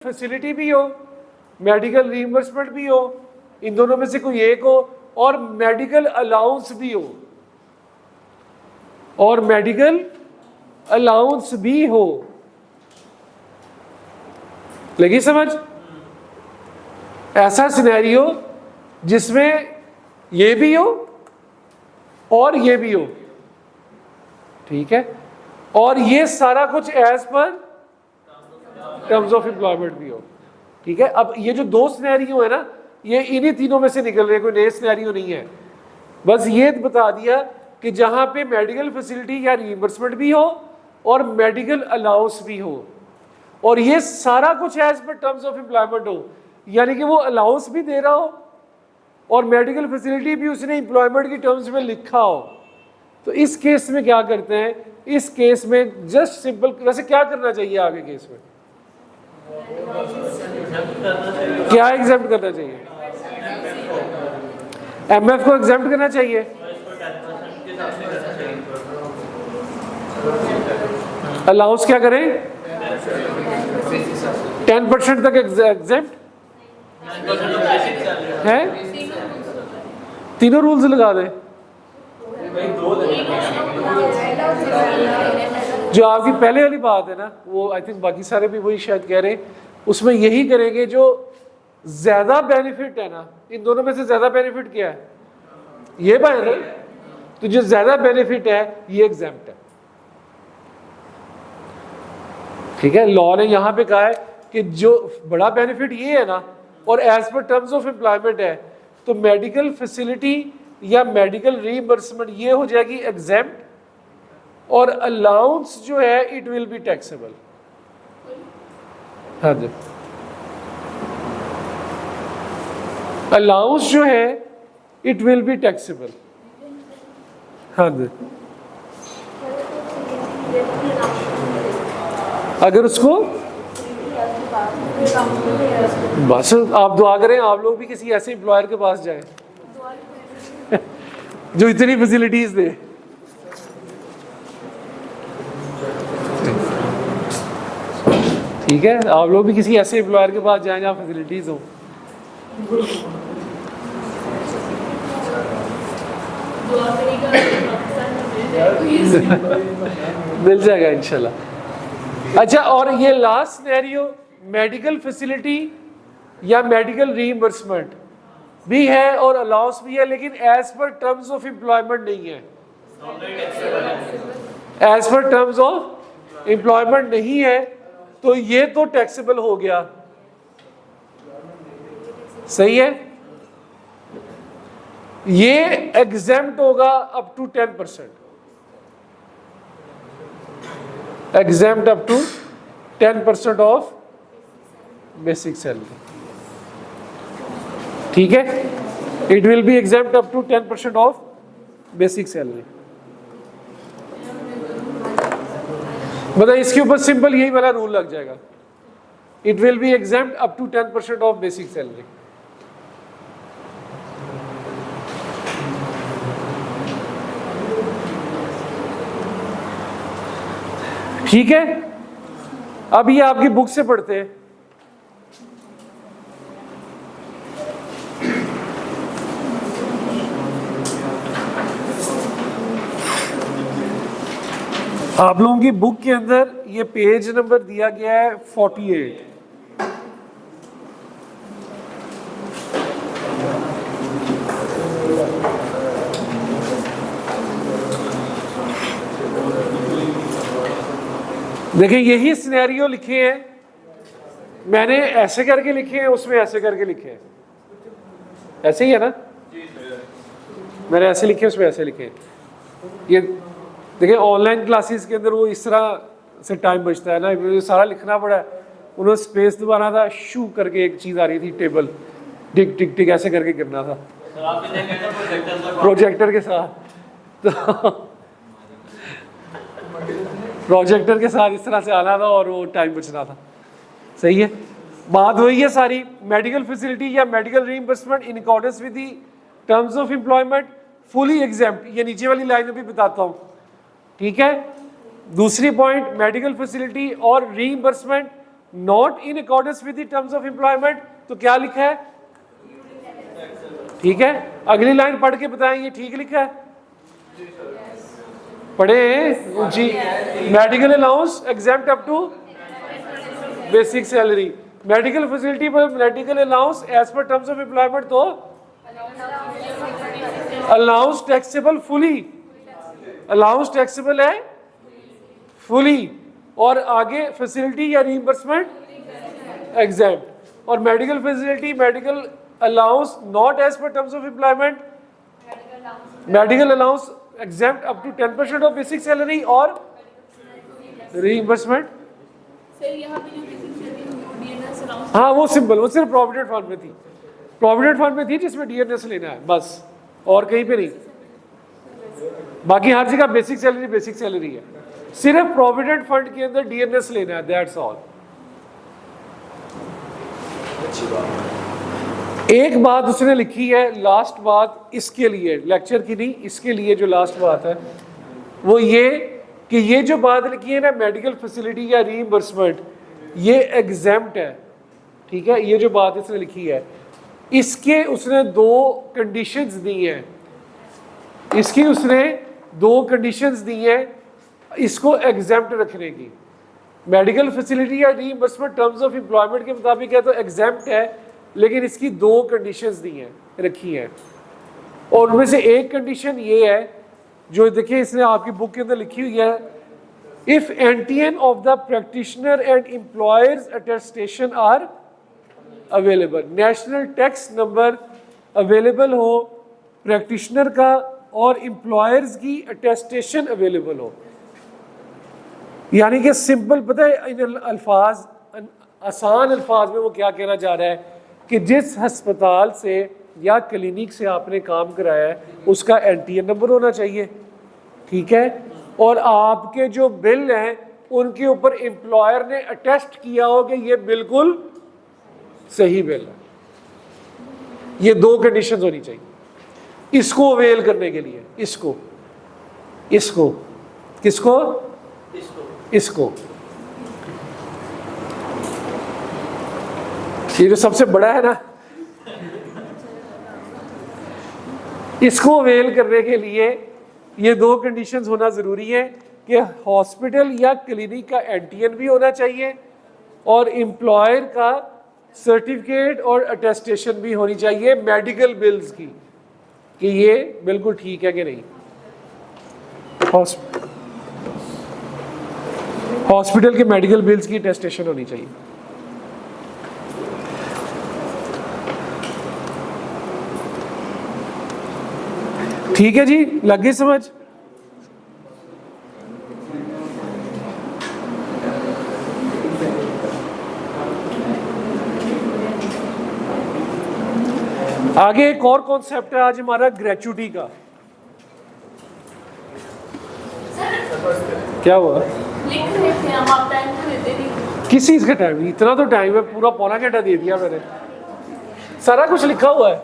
Facility भी हो, medical reimbursement भी हो, इन दोनों में से कोई एक हो, और मेडिकल अलाउंस भी हो, और मेडिकल अलाउंस भी हो। लगी समझ? ऐसा सिनेरियो जिसमें ये भी हो और ये भी हो, ठीक है, और ये सारा कुछ as per terms of employment भी हो, ठीक है। अब ये जो दो सिनेरियो है ना, ये इन्हीं तीनों में से निकल रहे हैं, कोई नए सिनेरियो नहीं है। बस ये बता दिया कि जहां पे मेडिकल फैसिलिटी या रीइंबर्समेंट भी हो और मेडिकल अलाउंस भी हो, और ये सारा कुछ as per terms of employment हो, यानी कि वो अलाउंस भी दे रहा हो और मेडिकल फैसिलिटी भी उसने एम्प्लॉयमेंट की टर्म्स में लिखा हो, तो इस केस में क्या करते हैं? इस केस में जस्ट सिंपल, वैसे क्या करना चाहिए आगे केस में? क्या एग्जेम्प्ट करना चाहिए? एमएफ को एग्जेम्प्ट करना चाहिए। अलाउंस क्या करें? 10% तक एग्जेम्प्ट है। तीनों रूल्स लगा दें। जो आपकी पहले वाली बात है ना, वो आई थिंक बाकी सारे भी वही शायद कह रहे हैं, उसमें यही करेंगे। जो ज्यादा बेनिफिट है ना, इन दोनों में से ज्यादा बेनिफिट क्या है? ये बात है। तो जो ज्यादा बेनिफिट है ये एग्जेम्प्ट है, ठीक है। लॉ ने यहां पे कहा है कि जो बड़ा बेनिफिट ये है ना, और as per terms of employment है, तो मेडिकल फैसिलिटी या मेडिकल रीइंबर्समेंट ये हो जाएगी एग्जेम्प्ट, और अलाउंस जो है इट विल बी टैक्सेबल। हाँ जी, अलाउंस जो है इट विल बी टैक्सेबल। हाँ जी, अगर उसको बस आप दुआ करें आप लोग भी किसी ऐसे एम्प्लॉयर के पास जाएं जो इतनी फैसिलिटीज दे। ठीक है, आप लोग भी किसी ऐसे एम्प्लॉयर के पास जाएं जहाँ फैसिलिटीज हो। मिल जाएगा इंशाल्लाह। अच्छा, और ये लास्ट सिनेरियो मेडिकल फैसिलिटी या मेडिकल रीइंबर्समेंट भी है और अलाउंस भी है, लेकिन as per terms of employment नहीं है। As per terms of employment नहीं है, तो ये तो टैक्सेबल हो गया। सही है, ये एग्जेम्प्ट होगा up to 10%, exempt up to 10% of basic salary. ठीक है, it will be exempt up to 10% of basic salary. मतलब इसके ऊपर सिंपल यही वाला रूल लग जाएगा, it will be exempt up to 10% of basic salary. ठीक है, अब ये आपकी बुक से पढ़ते हैं। आप लोगों की बुक के अंदर ये पेज नंबर दिया गया है 48। देखिए, यही सिनेरियो लिखे हैं मैंने, ऐसे करके लिखे हैं, उसमें ऐसे करके लिखे हैं। ऐसे ही है ना, मैंने ऐसे लिखे उसमें ऐसे लिखे। ये देखिए, ऑनलाइन क्लासेस के अंदर वो इस तरह से टाइम बचता है ना, ये सारा लिखना पड़ा है। उन्होंने स्पेस दबाना था, शू करके एक चीज़ आ रही थी, टेबल टिक टिक टिक ऐसे करके करना था प्रोजेक्टर के साथ। तो प्रोजेक्टर के साथ इस तरह से आना था और वो टाइम बचना था। सही है, बात वही है सारी। मेडिकल फैसिलिटी या medical reimbursement in accordance with the terms of employment fully exempt, ये नीचे वाली लाइन में भी बताता हूँ। ठीक है, दूसरी पॉइंट, मेडिकल फैसिलिटी और reimbursement not in accordance with the terms of employment, तो क्या लिखा है? ठीक है, अगली लाइन पढ़ के बताएं ये ठीक लिखा है? पढ़े जी। Medical allowance exempt up to basic salary, medical facility पर medical allowance as per terms of employment, तो allowance taxable fully, allowance taxable है फुली, और आगे फैसिलिटी या रीइंबर्समेंट एग्जेम्प्ट, और medical facility medical allowance not as per terms of employment, medical allowance exempt up to 10% of basic salary और reimbursement. हाँ वो simple, वो सिर्फ प्रोविडेंट फंड में थी, प्रोविडेंट फंड में थी जिसमें डीएनएस लेना है बस, और कहीं पे नहीं। बाकी हर जगह बेसिक सैलरी है, सिर्फ प्रोविडेंट फंड के अंदर डीएनएस लेना है, दैट्स ऑल। एक बात उसने लिखी है, लास्ट बात इसके लिए, लेक्चर की नहीं, इसके लिए जो लास्ट बात है वो ये कि ये जो बात लिखी है ना, मेडिकल फैसिलिटी या रीइंबर्समेंट, ये एग्जेम्प्ट है, ठीक है। ये जो बात इसने लिखी है, इसके उसने 2 कंडीशंस दी हैं, इसकी उसने 2 कंडीशंस दी हैं इसको एग्जेम्प्ट रखने की। मेडिकल फैसिलिटी या रीइंबर्समेंट टर्म्स ऑफ एम्प्लॉयमेंट के मुताबिक है तो एग्जेम्प्ट है, लेकिन इसकी 2 कंडीशंस दी हैं, रखी हैं, और उनमें से एक कंडीशन ये है जो देखिए इसने आपकी बुक के अंदर लिखी हुई है, if NTN of the practitioner and employer's attestation are available, national tax number available हो प्रैक्टिशनर का और एम्प्लॉयर्स की अटेस्टेशन अवेलेबल हो। यानी कि सिंपल, पता है इन अल्फाज, आसान अल्फाज में वो क्या कहना चाह रहा है कि जिस हस्पताल से या क्लिनिक से आपने काम कराया है उसका एनटीएन नंबर होना चाहिए, ठीक है, और आपके जो बिल हैं उनके ऊपर एम्प्लॉयर ने अटेस्ट किया हो कि ये बिल्कुल सही बिल है। ये 2 कंडीशंस होनी चाहिए इसको अवेल करने के लिए। इसको किसको? इसको। ये जो सबसे बड़ा है ना, इसको अवेल करने के लिए ये 2 कंडीशंस होना ज़रूरी है कि हॉस्पिटल या क्लिनिक का एनटीएन भी होना चाहिए और एम्प्लॉयर का सर्टिफिकेट और अटेस्टेशन भी होनी चाहिए मेडिकल बिल्स की कि ये बिल्कुल ठीक है कि नहीं। हॉस्पिटल के मेडिकल बिल्स की अटेस्टेशन होनी चाहिए। ठीक है जी, लग गई समझ? आगे एक और कॉन्सेप्ट है आज हमारा, ग्रेचुटी का। क्या हुआ? किस चीज का टाइम? इतना तो टाइम है, पूरा पौना घंटा दे दिया मैंने, सारा कुछ लिखा हुआ है।